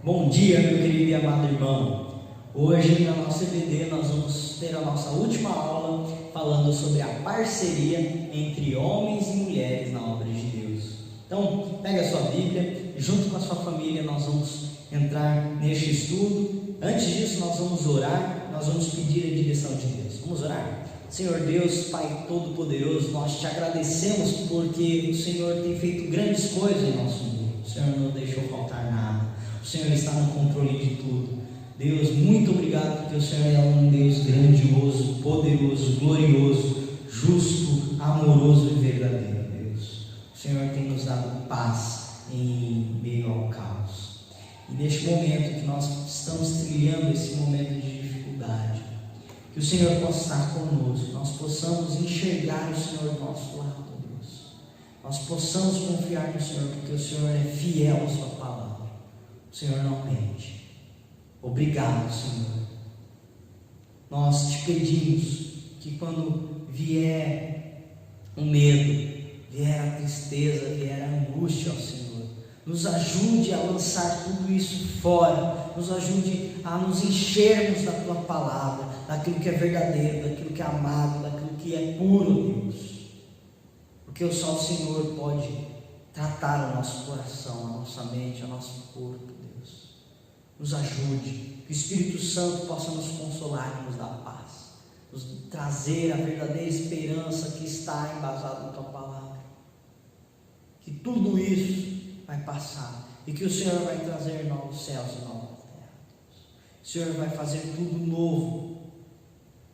Bom dia, meu querido e amado irmão. Hoje, na nossa EBD, nós vamos ter a nossa última aula falando sobre a parceria entre homens e mulheres na obra de Deus. Então, pega a sua Bíblia e junto com a sua família nós vamos entrar neste estudo. Antes disso, nós vamos orar, nós vamos pedir a direção de Deus. Vamos orar? Senhor Deus, Pai Todo-Poderoso, nós te agradecemos porque o Senhor tem feito grandes coisas em nosso mundo. O Senhor não deixou faltar nada. O Senhor está no controle de tudo. Deus, muito obrigado porque o Senhor é um Deus grandioso, poderoso, glorioso, justo, amoroso e verdadeiro, Deus. O Senhor tem nos dado paz em meio ao caos. E neste momento que nós estamos trilhando esse momento de dificuldade, que o Senhor possa estar conosco, nós possamos enxergar o Senhor do nosso lado, Deus. Nós possamos confiar no Senhor, porque o Senhor é fiel à sua palavra. O Senhor não mente. Obrigado, Senhor. Nós te pedimos que quando vier o medo, vier a tristeza, vier a angústia, ó Senhor, nos ajude a lançar tudo isso fora, nos ajude a nos enchermos da Tua palavra, daquilo que é verdadeiro, daquilo que é amado, daquilo que é puro, Deus. Porque só o Senhor pode tratar o nosso coração, a nossa mente, o nosso corpo, Deus. Nos ajude, que o Espírito Santo possa nos consolar e nos dar paz, nos trazer a verdadeira esperança que está embasada na Tua palavra. Que tudo isso vai passar e que o Senhor vai trazer novos céus e nova terra. O Senhor vai fazer tudo novo.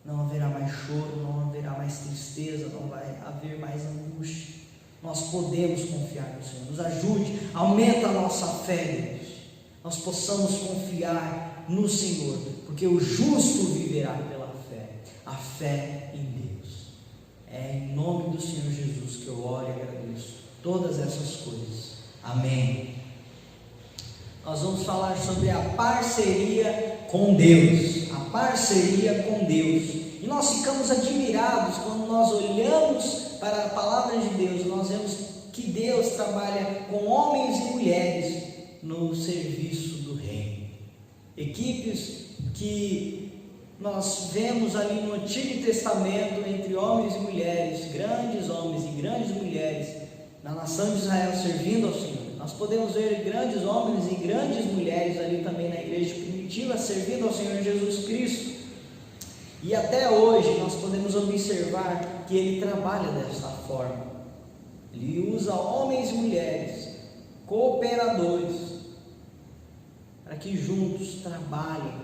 Não haverá mais choro, não haverá mais tristeza, não vai haver mais angústia. Nós podemos confiar no Senhor. Nos ajude, aumenta a nossa fé, Deus. Nós possamos confiar no Senhor, porque o justo viverá pela fé. A fé em Deus. É em nome do Senhor Jesus que eu oro e agradeço todas essas coisas. Amém. Nós vamos falar sobre a parceria com Deus. A parceria com Deus. E nós ficamos admirados quando nós olhamos para a palavra de Deus. Nós vemos que Deus trabalha com homens e mulheres no serviço do reino. Equipes que nós vemos ali no Antigo Testamento entre homens e mulheres, grandes homens e grandes mulheres na nação de Israel servindo ao Senhor. Nós podemos ver grandes homens e grandes mulheres ali também na igreja primitiva servindo ao Senhor Jesus Cristo. E até hoje nós podemos observar que Ele trabalha desta forma. Ele usa homens e mulheres, cooperadores, para que juntos trabalhem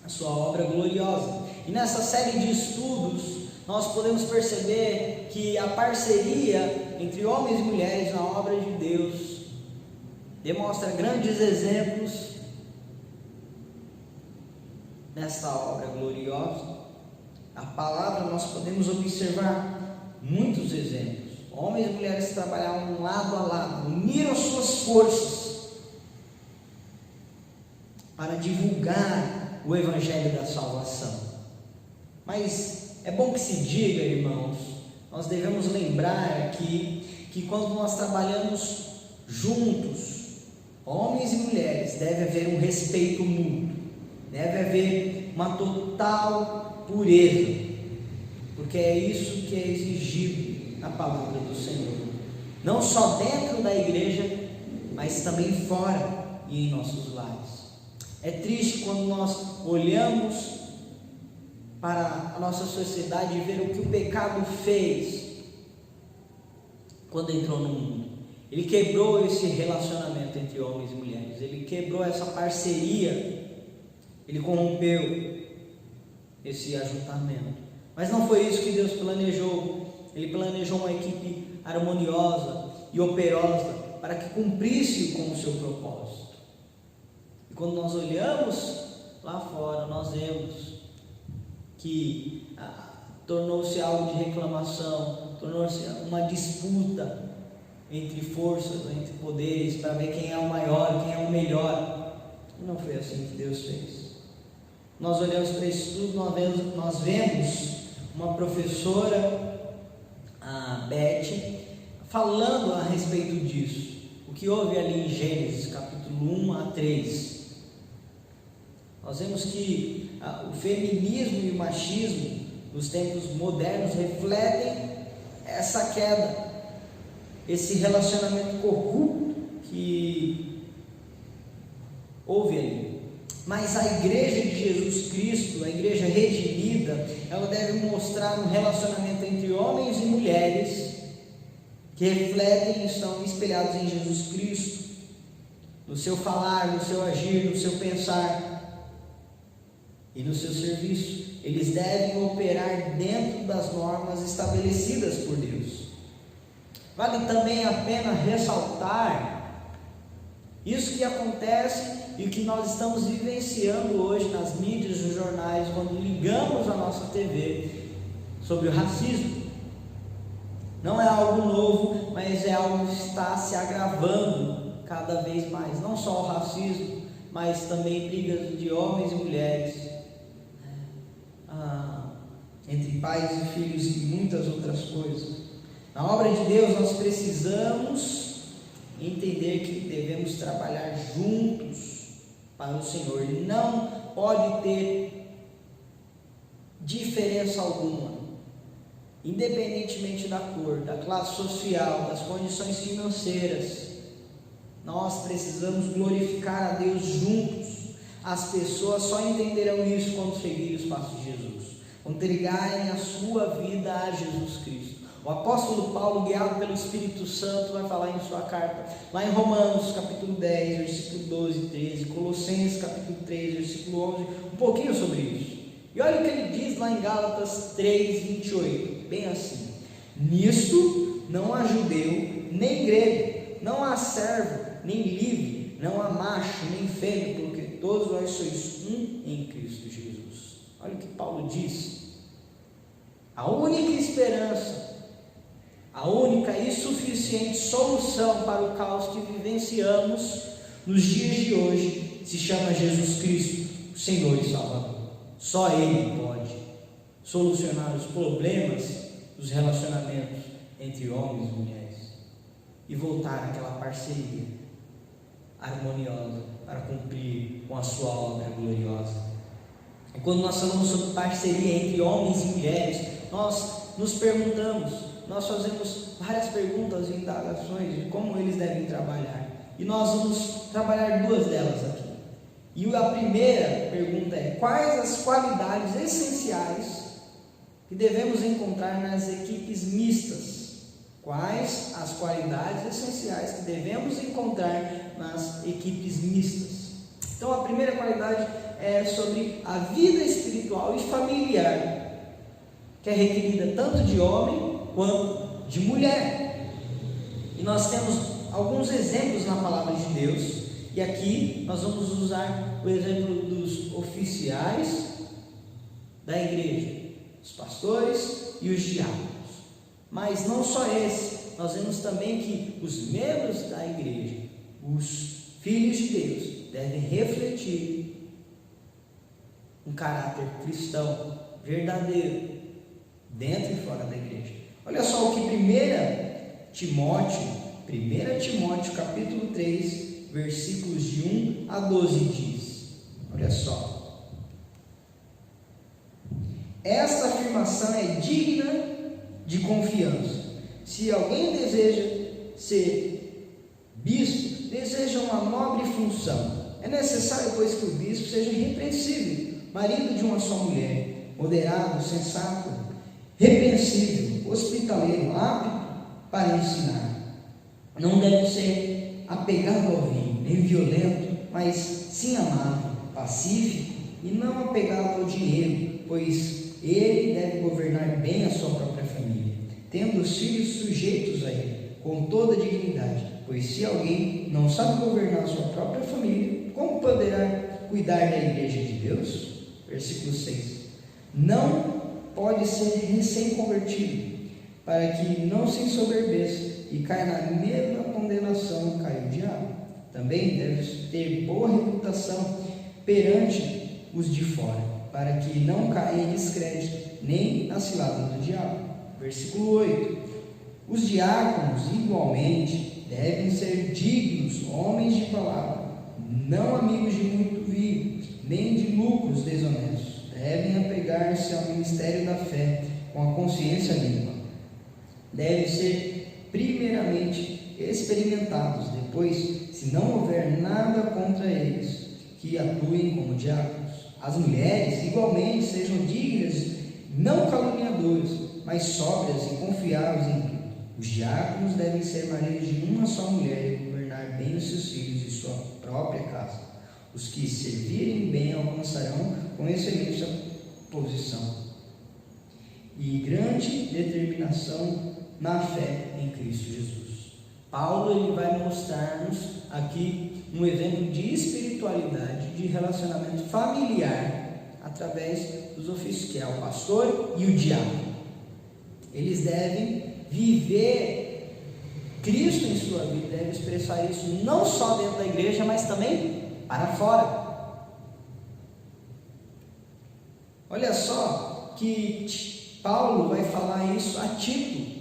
a sua obra gloriosa. E nessa série de estudos nós podemos perceber que a parceria entre homens e mulheres na obra de Deus demonstra grandes exemplos nesta obra gloriosa. A palavra nós podemos observar muitos exemplos. Homens e mulheres que trabalhavam lado a lado, uniram suas forças para divulgar o Evangelho da salvação. Mas é bom que se diga, irmãos, nós devemos lembrar aqui que quando nós trabalhamos juntos, homens e mulheres, deve haver um respeito mútuo, deve haver uma total pureza, porque é isso que é exigido na palavra do Senhor, não só dentro da igreja, mas também fora e em nossos lares. É triste quando nós olhamos para a nossa sociedade e ver o que o pecado fez quando entrou no mundo. Ele quebrou esse relacionamento entre homens e mulheres, ele quebrou essa parceria, ele corrompeu esse ajuntamento. Mas não foi isso que Deus planejou. Ele planejou uma equipe harmoniosa e operosa para que cumprisse com o seu propósito. E quando nós olhamos lá fora, nós vemos que tornou-se algo de reclamação, tornou-se uma disputa entre forças, entre poderes, para ver quem é o maior, quem é o melhor. E não foi assim que Deus fez. Nós olhamos para isso tudo, nós vemos uma professora, a Beth, falando a respeito disso. o que houve ali em Gênesis, capítulo 1 a 3. Nós vemos que o feminismo e o machismo nos tempos modernos refletem essa queda, esse relacionamento corrupto que houve ali. Mas a igreja de Jesus Cristo, a igreja redimida, ela deve mostrar um relacionamento entre homens e mulheres que refletem e estão espelhados em Jesus Cristo, no seu falar, no seu agir, no seu pensar e no seu serviço. Eles devem operar dentro das normas estabelecidas por Deus. Vale também a pena ressaltar isso que acontece e que nós estamos vivenciando hoje nas mídias, nos jornais, quando ligamos a nossa TV, sobre o racismo. Não é algo novo, mas é algo que está se agravando cada vez mais. Não só o racismo, mas também brigas de homens e mulheres, entre pais e filhos e muitas outras coisas. Na obra de Deus nós precisamos entender que devemos trabalhar juntos para o Senhor. Não pode ter diferença alguma, independentemente da cor, da classe social, das condições financeiras. Nós precisamos glorificar a Deus juntos. As pessoas só entenderão isso quando seguirem os passos de Jesus, quando entregarem a sua vida a Jesus Cristo. O apóstolo Paulo, guiado pelo Espírito Santo, vai falar em sua carta, lá em Romanos capítulo 10, versículo 12 e 13, Colossenses capítulo 3, versículo 11, um pouquinho sobre isso. E olha o que ele diz lá em Gálatas 3, 28, bem assim: nisto não há judeu, nem grego, não há servo, nem livre, não há macho, nem fêmea, porque todos vós sois um em Cristo Jesus. Olha o que Paulo diz. A única esperança, a única e suficiente solução para o caos que vivenciamos nos dias de hoje se chama Jesus Cristo, o Senhor e Salvador. Só Ele pode solucionar os problemas dos relacionamentos entre homens e mulheres e voltar àquela parceria harmoniosa para cumprir com a sua obra gloriosa. E quando nós falamos sobre parceria entre homens e mulheres, nós nos perguntamos, nós fazemos várias perguntas e indagações de como eles devem trabalhar, e nós vamos trabalhar duas delas aqui. E a primeira pergunta é: quais as qualidades essenciais que devemos encontrar nas equipes mistas? Quais as qualidades essenciais que devemos encontrar nas equipes mistas? Então a primeira qualidade é sobre a vida espiritual e familiar, que é requerida tanto de homem quanto de mulher. E nós temos alguns exemplos na palavra de Deus, e aqui nós vamos usar o exemplo dos oficiais da igreja, os pastores e os diáconos. Mas não só esse, nós vemos também que os membros da igreja, os filhos de Deus, devem refletir um caráter cristão verdadeiro dentro e fora da igreja. Olha só o que 1 Timóteo capítulo 3, versículos de 1 a 12 diz. Olha só: esta afirmação é digna de confiança. Se alguém deseja ser bispo, deseja uma nobre função. É necessário, pois, que o bispo seja irrepreensível, marido de uma só mulher, moderado, sensato, repreensível, hospitaleiro, apto para ensinar. Não deve ser apegado ao vinho, nem violento, mas sim amável, pacífico e não apegado ao dinheiro, pois ele deve governar bem a sua própria família, tendo os filhos sujeitos a ele, com toda dignidade, pois se alguém não sabe governar a sua própria família, como poderá cuidar da igreja de Deus? Versículo 6. Não pode ser recém-convertido, para que não se ensoberbeça e caia na mesma condenação que caiu o diabo. Também deve ter boa reputação perante os de fora, para que não caia em descrédito, nem na cilada do diabo. Versículo 8. Os diáconos, igualmente, devem ser dignos, homens de palavra, não amigos de muito vinho, nem de lucros desonestos. Devem apegar-se ao ministério da fé com a consciência limpa. Devem ser primeiramente experimentados, depois, se não houver nada contra eles, que atuem como diáconos. As mulheres, igualmente, sejam dignas, não caluniadoras, mas sóbrias e confiáveis em tudo. Os diáconos devem ser maridos de uma só mulher e governar bem os seus filhos e sua própria casa. Os que servirem bem alcançarão com excelência posição e grande determinação na fé em Cristo Jesus. Paulo ele vai mostrar-nos aqui um exemplo de espiritualidade, de relacionamento familiar através dos ofícios, que é o pastor e o diácono. Eles devem viver Cristo em sua vida, devem expressar isso não só dentro da igreja, mas também para fora. Olha só que Paulo vai falar isso a Tito.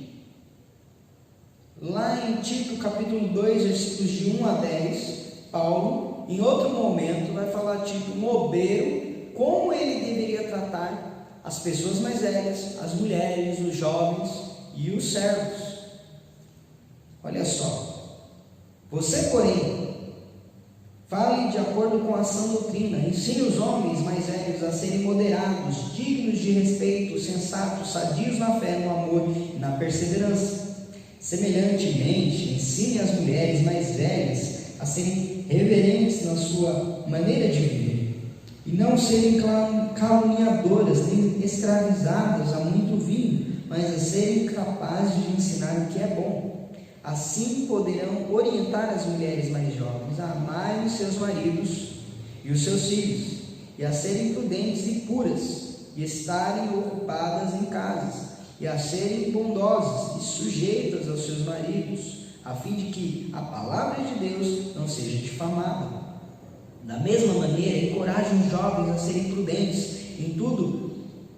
Lá em Tito capítulo 2, versículos de 1 a 10, Paulo, em outro momento, vai falar a Tito, um obreiro, como ele deveria tratar as pessoas mais velhas, as mulheres, os jovens e os servos. Olha só, você, porém, fale de acordo com a sã doutrina, ensine os homens mais velhos a serem moderados, dignos de respeito, sensatos, sadios na fé, no amor e na perseverança. Semelhantemente, ensine as mulheres mais velhas a serem reverentes na sua maneira de viver, e não serem caluniadoras, nem escravizadas a muito vinho, mas a serem capazes de ensinar o que é bom. Assim poderão orientar as mulheres mais jovens a amarem seus maridos e os seus filhos, e a serem prudentes e puras, e estarem ocupadas em casas, e a serem bondosas e sujeitas aos seus maridos, a fim de que a palavra de Deus não seja difamada. Da mesma maneira, encoraje os jovens a serem prudentes em tudo.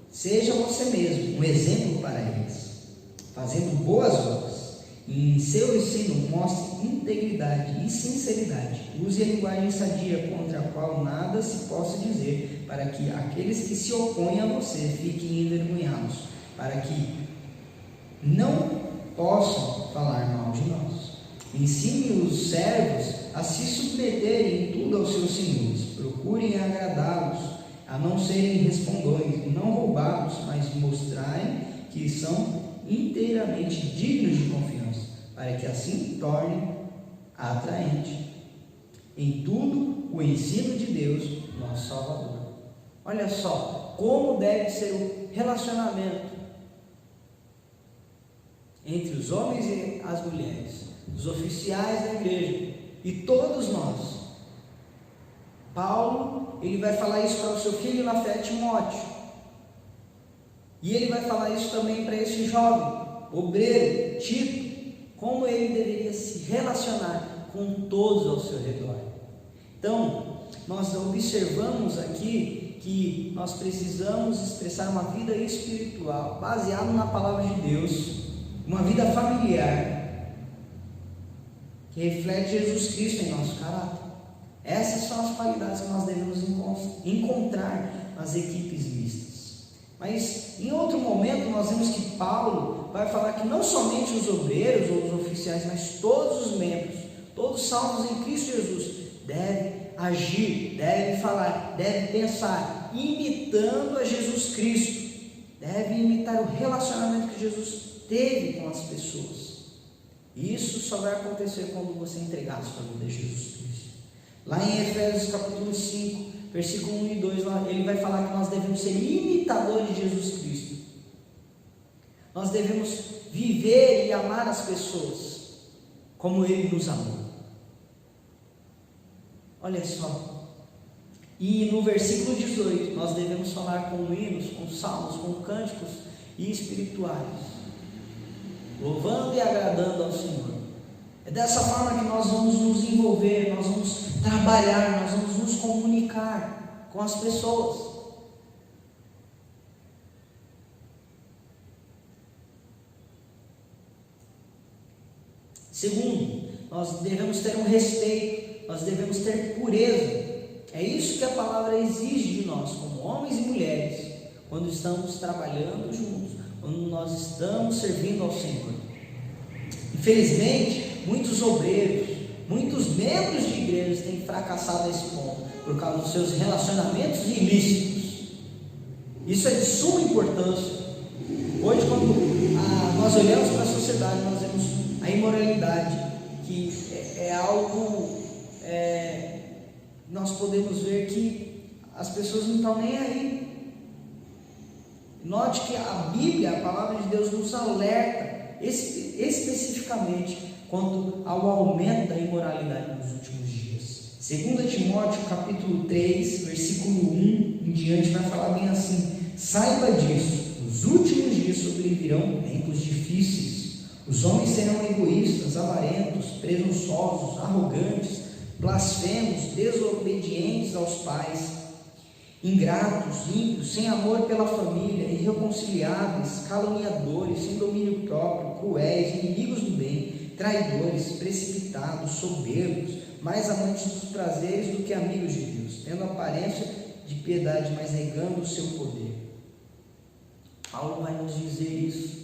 Seja você mesmo um exemplo para eles, fazendo boas obras, e em seu ensino mostre integridade e sinceridade. Use a linguagem sadia, contra a qual nada se possa dizer, para que aqueles que se opõem a você fiquem envergonhados, para que não possam falar mal de nós. Ensine os servos a se submeterem em tudo aos seus senhores. Procurem agradá-los, a não serem respondões, não roubados, mas mostrarem que são inteiramente dignos de confiança, para que assim tornem atraente em tudo o ensino de Deus, nosso Salvador. Olha só como deve ser o relacionamento entre os homens e as mulheres, os oficiais da igreja e todos nós. Paulo, ele vai falar isso para o seu filho na fé, Timóteo, e ele vai falar isso também para esse jovem obreiro, Tito, como ele deveria se relacionar com todos ao seu redor. Então, nós observamos aqui que nós precisamos expressar uma vida espiritual baseada na palavra de Deus, uma vida familiar que reflete Jesus Cristo em nosso caráter. Essas são as qualidades que nós devemos encontrar nas equipes mistas. Mas em outro momento nós vemos que Paulo vai falar que não somente os obreiros ou os oficiais, mas todos os membros, todos salvos em Cristo Jesus, devem agir, devem falar, devem pensar, imitando a Jesus Cristo, devem imitar o relacionamento que Jesus teve com as pessoas. Isso só vai acontecer quando você entregar a sua vida a Jesus Cristo. Lá em Efésios capítulo 5, versículo 1 e 2, ele vai falar que nós devemos ser imitadores de Jesus Cristo. Nós devemos viver e amar as pessoas como Ele nos amou. Olha só. E no versículo 18, nós devemos falar com hinos, com salmos, com cânticos e espirituais, louvando e agradando ao Senhor. É dessa forma que nós vamos nos envolver, nós vamos trabalhar, nós vamos nos comunicar com as pessoas. Segundo, nós devemos ter um respeito, nós devemos ter pureza. É isso que a palavra exige de nós, como homens e mulheres, quando estamos trabalhando juntos, quando nós estamos servindo ao Senhor. Infelizmente, muitos obreiros, muitos membros de igrejas têm fracassado nesse ponto, por causa dos seus relacionamentos ilícitos. Isso é de suma importância. Hoje, quando nós olhamos para a sociedade, nós vemos a imoralidade, que é algo, nós podemos ver que as pessoas não estão nem aí. Note que a Bíblia, a palavra de Deus, nos alerta especificamente quanto ao aumento da imoralidade nos últimos dias. 2 Timóteo capítulo 3, versículo 1 em diante, vai falar bem assim: saiba disso, nos últimos dias sobrevirão tempos difíceis. Os homens serão egoístas, avarentos, presunçosos, arrogantes, blasfemos, desobedientes aos pais, ingratos, ímpios, sem amor pela família, irreconciliáveis, caluniadores, sem domínio próprio, cruéis, inimigos do bem, traidores, precipitados, soberbos, mais amantes dos prazeres do que amigos de Deus, tendo aparência de piedade, mas negando o seu poder. Paulo vai nos dizer isso.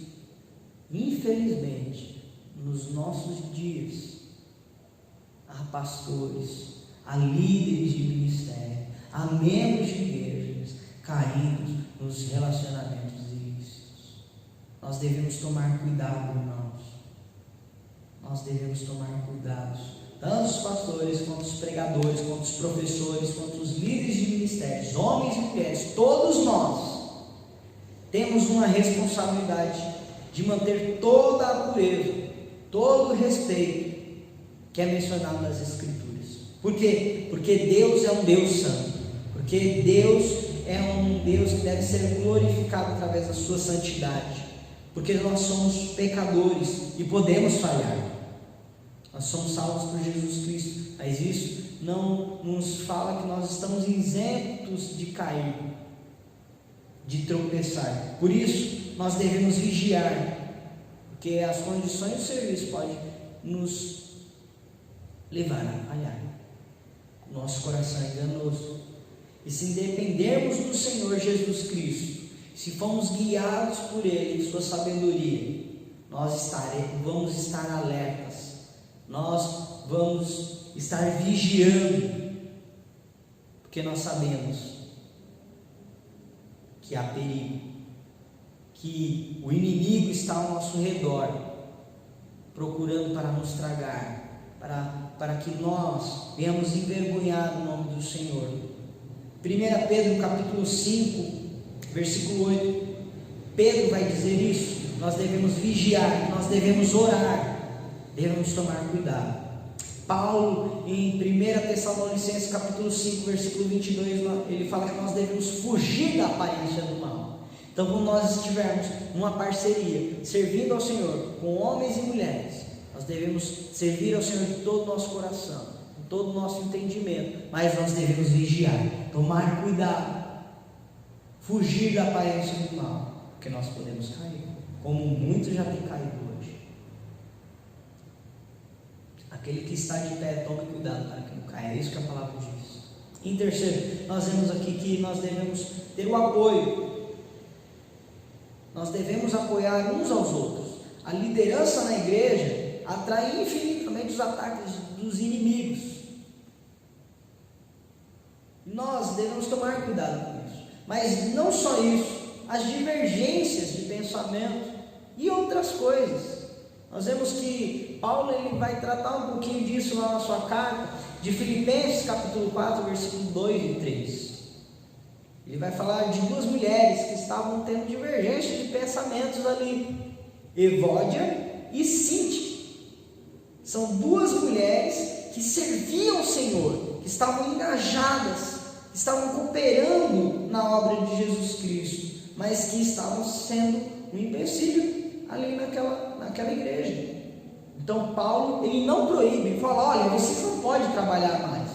Infelizmente, nos nossos dias, há pastores, há líderes de ministério, há membros de igrejas caindo nos relacionamentos ilícitos. Nós devemos tomar cuidado, irmãos. Nós devemos tomar cuidado. Tanto os pastores, quanto os pregadores, quanto os professores, quanto os líderes de ministérios, homens e mulheres, todos nós temos uma responsabilidade de manter toda a pureza, todo o respeito que é mencionado nas Escrituras. Por quê? Porque Deus é um Deus santo, porque Deus é um Deus que deve ser glorificado através da sua santidade, porque nós somos pecadores e podemos falhar. Nós somos salvos por Jesus Cristo, mas isso não nos fala que nós estamos isentos de cair, de tropeçar. Por isso, nós devemos vigiar, porque as condições do serviço podem nos levar a falhar. Nosso coração é enganoso. E se dependermos do Senhor Jesus Cristo, se formos guiados por Ele, em sua sabedoria, nós vamos estar alertas, nós vamos estar vigiando, porque nós sabemos que há perigo, que o inimigo está ao nosso redor, procurando para nos tragar, para que nós venhamos envergonhar o nome do Senhor. 1 Pedro capítulo 5, versículo 8, Pedro vai dizer isso: nós devemos vigiar, nós devemos orar, devemos tomar cuidado. Paulo, em 1 Tessalonicenses capítulo 5, versículo 22, ele fala que nós devemos fugir da aparência do mal. Então, quando nós estivermos numa parceria, servindo ao Senhor, com homens e mulheres, nós devemos servir ao Senhor de todo o nosso coração, com todo o nosso entendimento, mas nós devemos vigiar, tomar cuidado, fugir da aparência do mal, porque nós podemos cair, como muitos já têm caído hoje. Aquele que está de pé, tome cuidado para que não caia. É isso que a palavra diz. Em terceiro, nós vemos aqui que nós devemos ter o apoio. Nós devemos apoiar uns aos outros. A liderança na igreja atrai infinitamente os ataques dos inimigos. Nós devemos tomar cuidado com isso. Mas não só isso, as divergências de pensamento e outras coisas. Nós vemos que Paulo ele vai tratar um pouquinho disso lá na sua carta de Filipenses capítulo 4, versículo 2 e 3. Ele vai falar de duas mulheres que estavam tendo divergência de pensamentos ali, Evódia e Sintique. São duas mulheres que serviam ao Senhor, que estavam engajadas, que estavam cooperando na obra de Jesus Cristo, mas que estavam sendo um empecilho ali naquela igreja. Então Paulo ele não proíbe, ele fala: olha, vocês não podem trabalhar mais.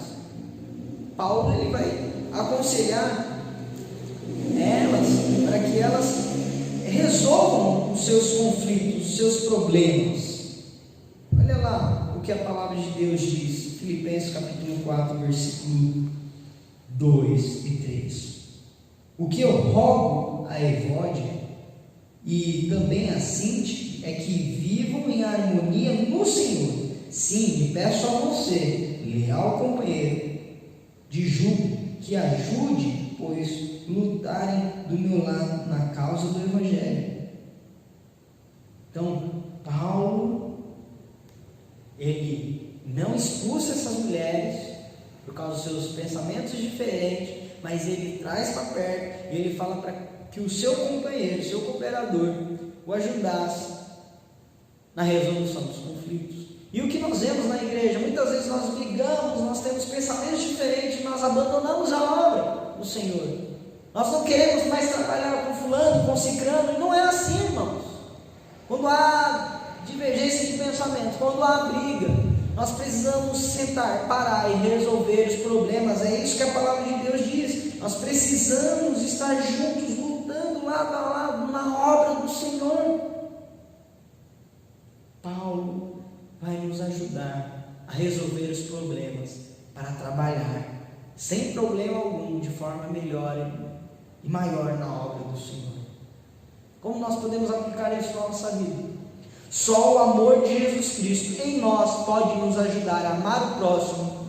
Paulo ele vai aconselhar elas para que elas resolvam os seus conflitos, os seus problemas. Olha lá que a palavra de Deus diz, Filipenses capítulo 4, versículo 2 e 3. O que eu rogo a Evódia e também a Sinti é que vivam em harmonia no Senhor. Sim, e peço a você, leal companheiro de jugo, que ajude, pois lutarem do meu lado na causa do Evangelho. Então, Paulo, ele não expulsa essas mulheres por causa dos seus pensamentos diferentes, mas ele traz para perto e ele fala para que o seu companheiro, o seu cooperador, o ajudasse na resolução dos conflitos. E o que nós vemos na igreja, muitas vezes nós brigamos, nós temos pensamentos diferentes, nós abandonamos a obra do Senhor. Nós não queremos mais trabalhar com fulano, com cicrano, e não é assim, irmãos. Quando há divergência de pensamento, quando há briga, nós precisamos sentar, parar e resolver os problemas. É isso que a palavra de Deus diz. Nós precisamos estar juntos, lutando lado a lado na obra do Senhor. Paulo vai nos ajudar a resolver os problemas, para trabalhar sem problema algum, de forma melhor e maior na obra do Senhor. Como nós podemos aplicar isso na nossa vida? Só o amor de Jesus Cristo em nós pode nos ajudar a amar o próximo,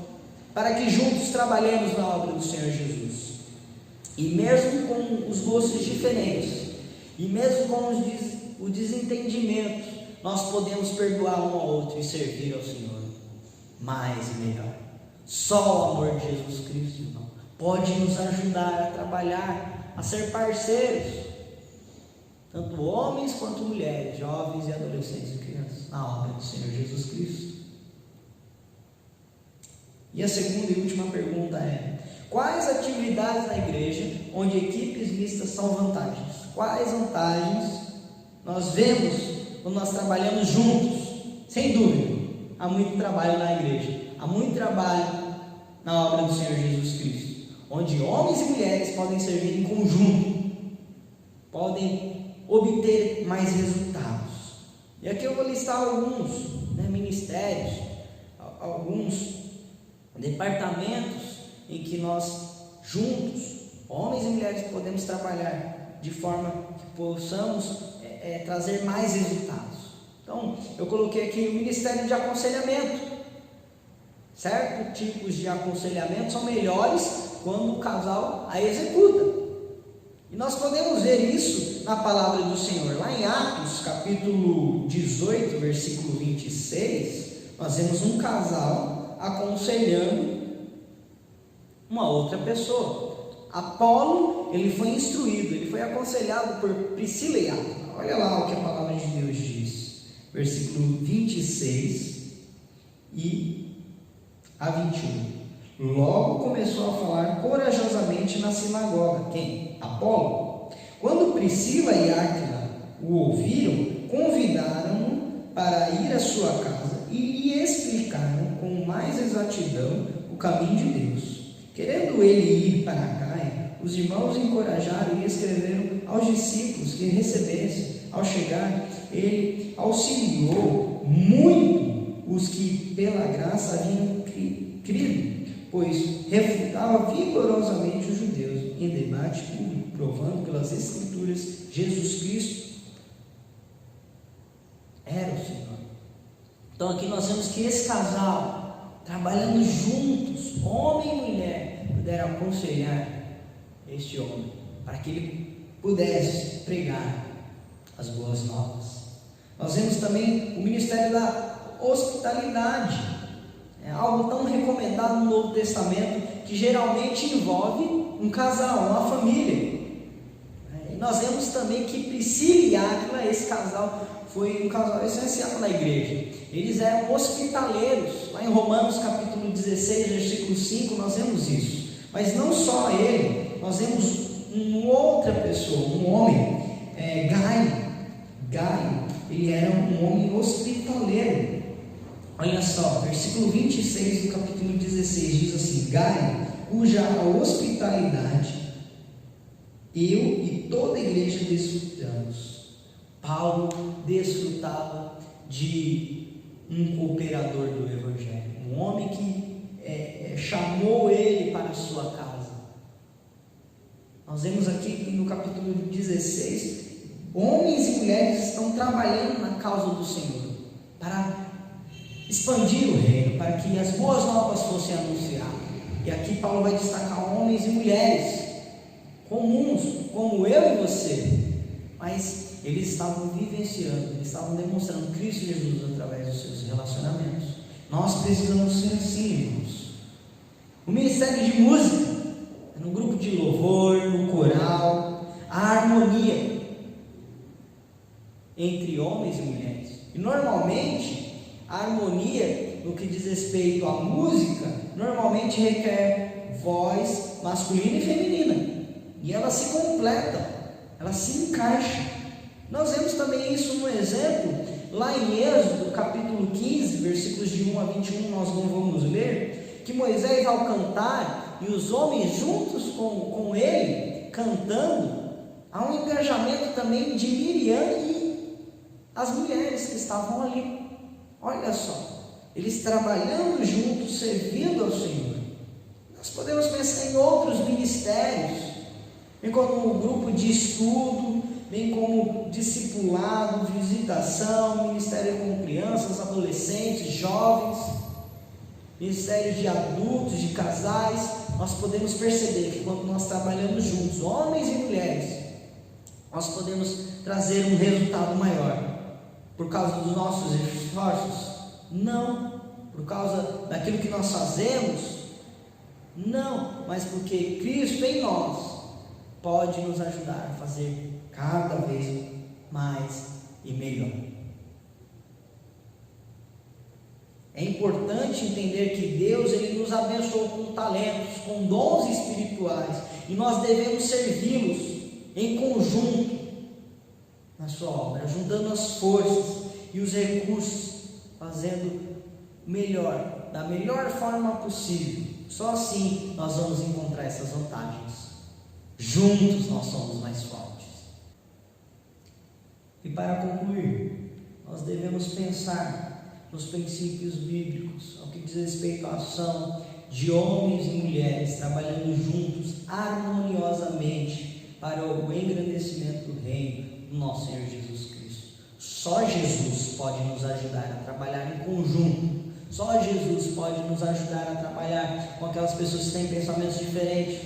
para que juntos trabalhemos na obra do Senhor Jesus. E mesmo com os gostos diferentes, e mesmo com o desentendimento, nós podemos perdoar um ao outro e servir ao Senhor mais e melhor. Só o amor de Jesus Cristo, irmão, pode nos ajudar a trabalhar, a ser parceiros, tanto homens quanto mulheres, jovens e adolescentes e crianças, na obra do Senhor Jesus Cristo. E a segunda e última pergunta é: quais atividades na igreja onde equipes mistas são vantagens? Quais vantagens nós vemos quando nós trabalhamos juntos? Sem dúvida, há muito trabalho na igreja, há muito trabalho na obra do Senhor Jesus Cristo, onde homens e mulheres podem servir em conjunto, podem obter mais resultados. E aqui eu vou listar alguns ministérios, alguns departamentos em que nós juntos, homens e mulheres, podemos trabalhar de forma que possamos trazer mais resultados. Então, eu coloquei aqui o ministério de aconselhamento. Certos tipos de aconselhamento são melhores quando o casal a executa. E nós podemos ver isso na palavra do Senhor. Lá em Atos, capítulo 18, versículo 26, nós vemos um casal aconselhando uma outra pessoa. Apolo, ele foi instruído, ele foi aconselhado por Priscila e Áquila. Olha lá o que a palavra de Deus diz, versículo 26 e a 21. Logo começou a falar corajosamente na sinagoga. Quem? Apolo. Quando Priscila e Áquila o ouviram, convidaram-no para ir à sua casa e lhe explicaram com mais exatidão o caminho de Deus. Querendo ele ir para Acaia, os irmãos encorajaram e escreveram aos discípulos que recebessem. Ao chegar, ele auxiliou muito os que pela graça haviam crido, pois refutava vigorosamente os judeus em debate público, provando pelas Escrituras Jesus Cristo era o Senhor. Então aqui nós vemos que esse casal, trabalhando juntos, homem e mulher, puderam aconselhar este homem, para que ele pudesse pregar as boas novas. Nós vemos também o ministério da hospitalidade, algo tão recomendado no Novo Testamento, que geralmente envolve um casal, uma família. E nós vemos também que Priscila e Áquila, esse casal, foi um casal essencial na igreja. Eles eram hospitaleiros. Lá em Romanos capítulo 16, versículo 5, nós vemos isso. Mas não só ele, nós vemos uma outra pessoa, um homem, Gaio, ele era um homem hospitaleiro. Olha só, versículo 26 do capítulo 16 diz assim: Gaio, cuja hospitalidade eu e toda a igreja desfrutamos. Paulo desfrutava de um cooperador do Evangelho, um homem que chamou ele para a sua casa. Nós vemos aqui no capítulo 16, homens e mulheres estão trabalhando na causa do Senhor, para expandir o reino, para que as boas novas fossem anunciadas. E aqui Paulo vai destacar homens e mulheres comuns, como eu e você, mas eles estavam vivenciando, eles estavam demonstrando Cristo Jesus através dos seus relacionamentos. Nós precisamos ser assim, irmãos. O ministério de música, no grupo de louvor, no coral, a harmonia entre homens e mulheres. E normalmente, a harmonia, no que diz respeito à música, normalmente requer voz masculina e feminina. E ela se completa, ela se encaixa. Nós vemos também isso no exemplo, lá em Êxodo, capítulo 15, versículos de 1 a 21, nós não vamos ler, que Moisés, ao cantar, e os homens juntos com ele, cantando, há um engajamento também de Miriam e as mulheres que estavam ali. Olha só, eles trabalhando juntos, servindo ao Senhor. Nós podemos pensar em outros ministérios, bem como um grupo de estudo, bem como discipulado, visitação, ministério com crianças, adolescentes, jovens, ministério de adultos, de casais. Nós podemos perceber que quando nós trabalhamos juntos, homens e mulheres, nós podemos trazer um resultado maior. Por causa dos nossos esforços? Não. Por causa daquilo que nós fazemos? Não. Mas porque Cristo em nós pode nos ajudar a fazer cada vez mais e melhor. É importante entender que Deus, Ele nos abençoou com talentos, com dons espirituais, e nós devemos servi-los em conjunto na sua obra, juntando as forças e os recursos, fazendo melhor, da melhor forma possível. Só assim nós vamos encontrar essas vantagens. Juntos nós somos mais fortes. E para concluir, nós devemos pensar nos princípios bíblicos, ao que diz respeito à ação de homens e mulheres trabalhando juntos, harmoniosamente, para o engrandecimento do reino do nosso Senhor Jesus Cristo. Só Jesus pode nos ajudar a trabalhar em conjunto. Só Jesus pode nos ajudar a trabalhar com aquelas pessoas que têm pensamentos diferentes.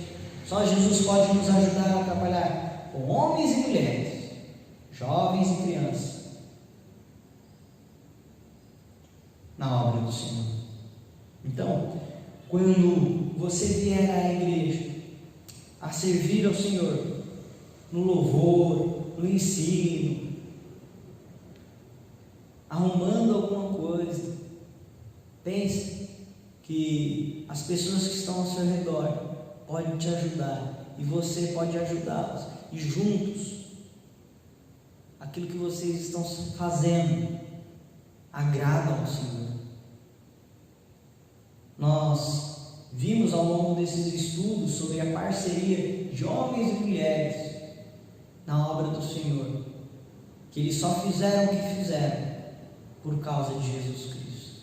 Só Jesus pode nos ajudar a trabalhar com homens e mulheres, jovens e crianças, na obra do Senhor. Então, quando você vier à igreja a servir ao Senhor, no louvor, no ensino, arrumando alguma coisa, pense que as pessoas que estão ao seu redor podem te ajudar e você pode ajudá-las, e juntos aquilo que vocês estão fazendo agrada ao Senhor. Nós vimos ao longo desses estudos sobre a parceria de homens e mulheres na obra do Senhor, que eles só fizeram o que fizeram por causa de Jesus Cristo.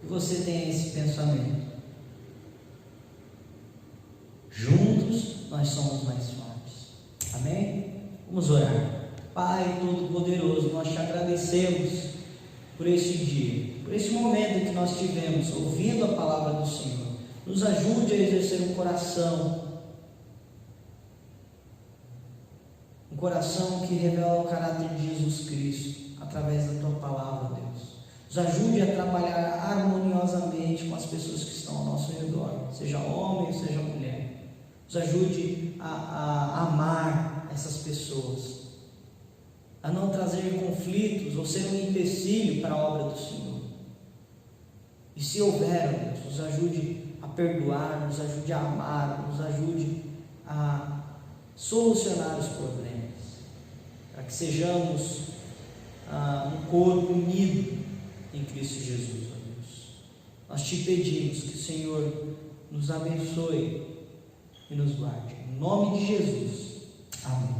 E você tem esse pensamento: juntos nós somos mais fortes. Amém? Vamos orar. Pai Todo-Poderoso, nós te agradecemos por este dia, por esse momento que nós tivemos ouvindo a palavra do Senhor. Nos ajude a exercer um coração que revela o caráter de Jesus Cristo através da tua palavra, Deus. Nos ajude a trabalhar harmoniosamente com as pessoas que estão ao nosso redor, seja homem ou seja mulher. Nos ajude a amar essas pessoas, a não trazer conflitos ou ser um empecilho para a obra do Senhor. E se houver, Deus, nos ajude a perdoar, nos ajude a amar, nos ajude a solucionar os problemas, para que sejamos um corpo unido em Cristo Jesus, ó Deus. Nós te pedimos que o Senhor nos abençoe e nos guarde. Em nome de Jesus. Amém.